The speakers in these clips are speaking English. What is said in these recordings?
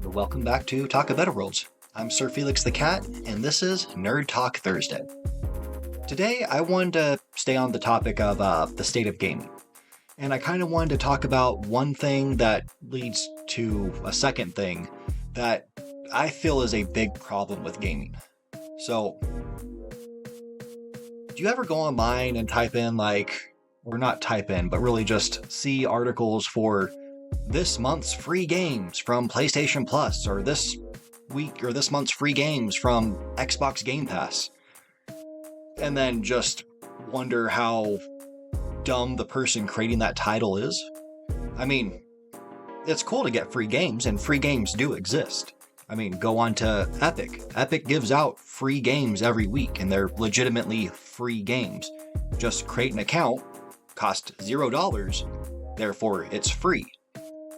Welcome back to Talk of Better Worlds. I'm SirFelixTheCat, and this is Nerd Talk Thursday. Today, I wanted to stay on the topic of the state of gaming. And I kind of wanted to talk about one thing that leads to a second thing that I feel is a big problem with gaming. So, do you ever go online and type in or not type in, but really just see articles for this month's free games from PlayStation Plus, or this week or this month's free games from Xbox Game Pass, and then just wonder how dumb the person creating that title is? I mean, it's cool to get free games, and free games do exist. I mean, go on to Epic. Epic gives out free games every week, and they're legitimately free games. Just create an account, cost $0, therefore it's free.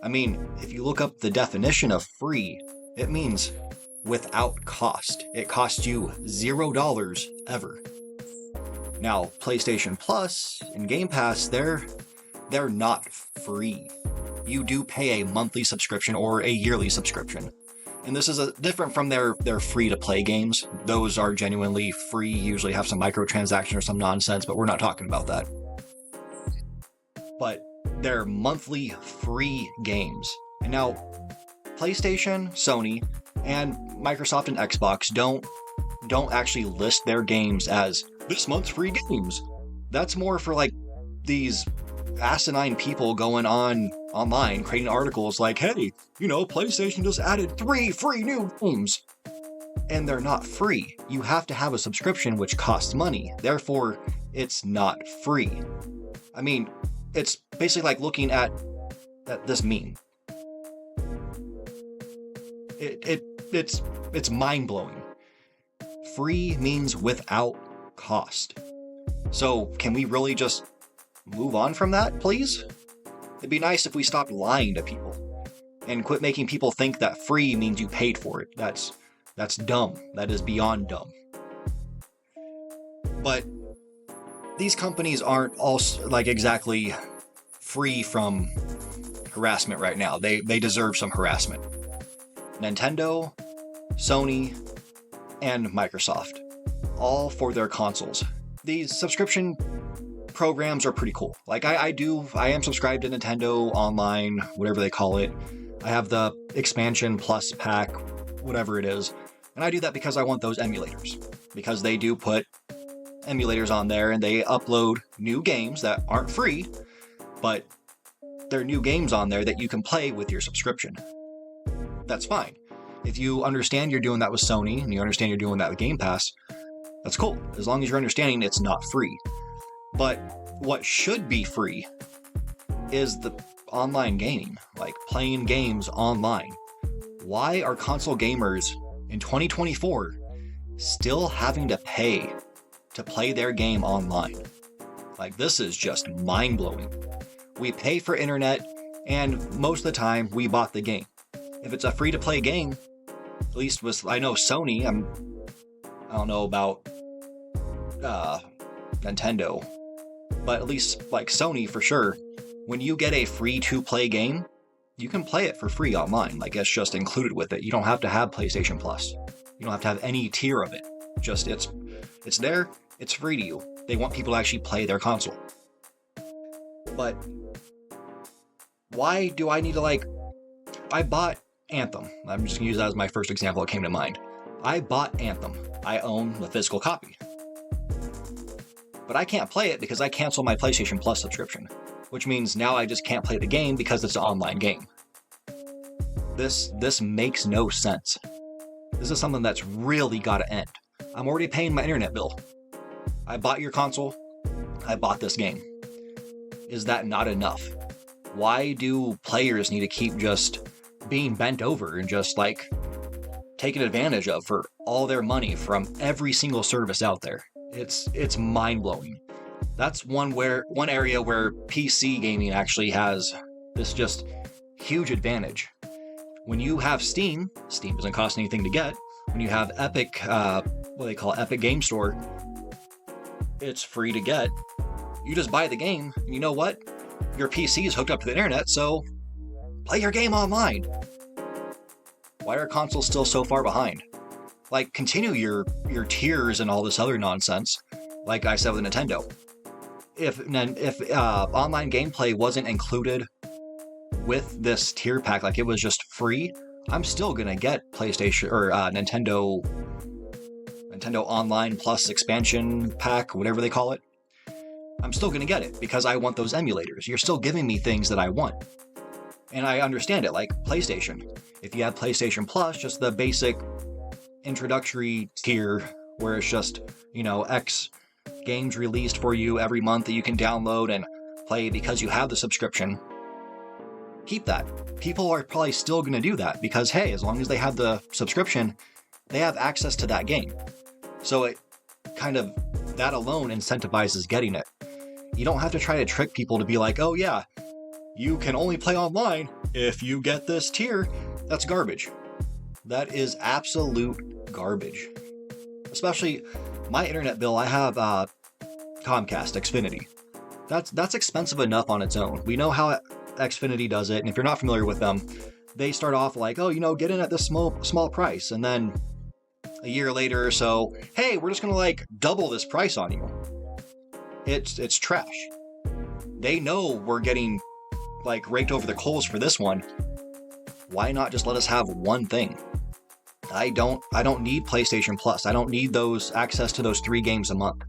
I mean, if you look up the definition of free, it means without cost. It costs you $0 ever. Now, PlayStation Plus and Game Pass, they're not free. You do pay a monthly subscription or a yearly subscription. And this is different from their free-to-play games. Those are genuinely free, usually have some microtransaction or some nonsense, but we're not talking about that. But they're monthly free games. And now, PlayStation, Sony, and Microsoft and Xbox don't actually list their games as this month's free games. That's more for these asinine people going online creating articles like, hey, PlayStation just added 3 free new games. And they're not free. You have to have a subscription which costs money. Therefore, it's not free. I mean, it's basically like looking at this meme. It's mind-blowing. Free means without cost. So can we really just move on from that, please? It'd be nice if we stopped lying to people and quit making people think that free means you paid for it. That's dumb. That is beyond dumb. But these companies aren't also exactly free from harassment right now. They deserve some harassment. Nintendo, Sony, and Microsoft, all for their consoles. These subscription programs are pretty cool. I am subscribed to Nintendo Online, whatever they call it. I have the expansion plus pack, whatever it is. And I do that because I want those emulators. Because they do put emulators on there and they upload new games that aren't free, but they're new games on there that you can play with your subscription. That's fine. If you understand you're doing that with Sony and you understand you're doing that with Game Pass, that's cool. As long as you're understanding it's not free. But what should be free is the online gaming, playing games online. Why are console gamers in 2024 still having to pay to play their game online? This is just mind-blowing. We pay for internet, and most of the time we bought the game. If it's a free-to-play game, at least I know Sony, I don't know about Nintendo, but at least Sony for sure, when you get a free-to-play game, you can play it for free online. It's just included with it. You don't have to have PlayStation Plus. You don't have to have any tier of it. Just it's there, it's free to you. They want people to actually play their console. But why do I need to I bought Anthem. I'm just going to use that as my first example that came to mind. I bought Anthem. I own the physical copy. But I can't play it because I canceled my PlayStation Plus subscription, which means now I just can't play the game because it's an online game. This makes no sense. This is something that's really got to end. I'm already paying my internet bill. I bought your console. I bought this game. Is that not enough? Why do players need to keep just being bent over and just taken advantage of for all their money from every single service out there? It's mind-blowing. That's one area where PC gaming actually has this just huge advantage. When you have Steam doesn't cost anything to get. When you have Epic, what they call Epic Game Store, it's free to get. You just buy the game, and you know what? Your PC is hooked up to the internet, so play your game online. Why are consoles still so far behind? Like, continue your tiers and all this other nonsense, like I said with Nintendo. If online gameplay wasn't included with this tier pack, like it was just free, I'm still gonna get PlayStation or Nintendo Online Plus expansion pack, whatever they call it. I'm still gonna get it because I want those emulators. You're still giving me things that I want. And I understand it, like PlayStation. If you have PlayStation Plus, just the basic introductory tier where it's just, X games released for you every month that you can download and play because you have the subscription. Keep that. People are probably still going to do that because, hey, as long as they have the subscription, they have access to that game. So it kind of, that alone incentivizes getting it. You don't have to try to trick people to be like, oh yeah, you can only play online if you get this tier. That's garbage. That is absolute garbage. Especially my internet bill, I have Comcast, Xfinity. That's expensive enough on its own. We know how Xfinity does it, and if you're not familiar with them, they start off like, oh, get in at this small price, and then a year later or so, hey, we're just gonna double this price on you. It's trash. They know we're getting raked over the coals for this one. Why not just let us have one thing? I don't need PlayStation Plus. I don't need those access to those 3 games a month.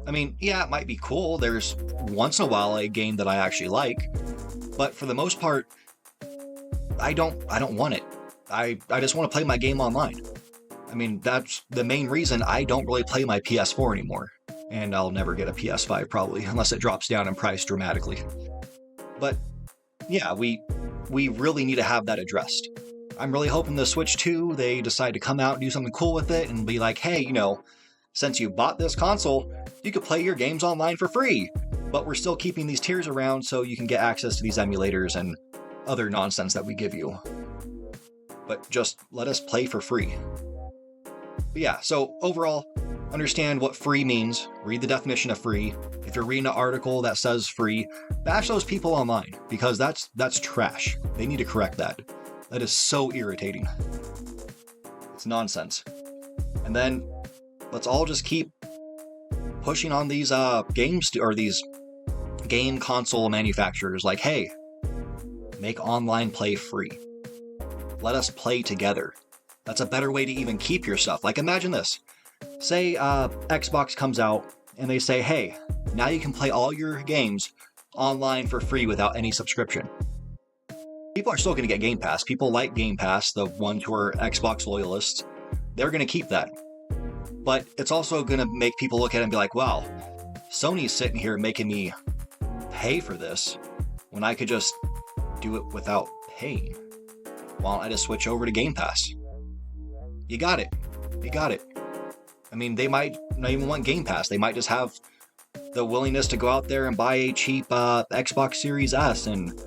I mean, yeah, it might be cool. There's once in a while a game that I actually like, but for the most part, I don't want it. I just want to play my game online. I mean, that's the main reason I don't really play my PS4 anymore. And I'll never get a PS5 probably, unless it drops down in price dramatically. But yeah, we really need to have that addressed. I'm really hoping the Switch 2, they decide to come out and do something cool with it and be like, hey, since you bought this console, you could play your games online for free. But we're still keeping these tiers around so you can get access to these emulators and other nonsense that we give you. But just let us play for free. But yeah, so overall, understand what free means. Read the definition of free. If you're reading an article that says free, bash those people online, because that's trash. They need to correct that. That is so irritating. It's nonsense. And then let's all just keep pushing on these these game console manufacturers like, hey, make online play free. Let us play together. That's a better way to even keep your stuff. Imagine this. Say Xbox comes out and they say, hey, now you can play all your games online for free without any subscription. People are still going to get Game Pass. People like Game Pass, the ones who are Xbox loyalists. They're going to keep that. But it's also going to make people look at it and be like, wow, Sony's sitting here making me pay for this when I could just do it without paying. Why don't I just switch over to Game Pass? You got it. You got it. I mean, they might not even want Game Pass. They might just have the willingness to go out there and buy a cheap Xbox Series S and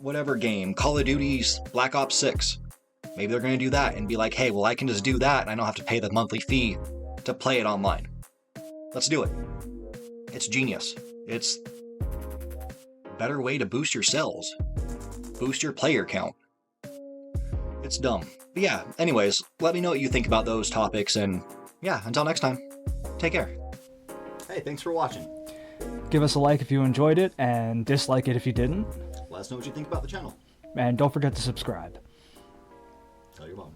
whatever game, Call of Duty's Black Ops 6. Maybe they're going to do that and be like, hey, well, I can just do that and I don't have to pay the monthly fee to play it online. Let's do it. It's genius. It's a better way to boost your sales. Boost your player count. It's dumb. But yeah, anyways, let me know what you think about those topics, and yeah, until next time, take care. Hey, thanks for watching. Give us a like if you enjoyed it, and dislike it if you didn't. Let us know what you think about the channel. And don't forget to subscribe. Tell your mom.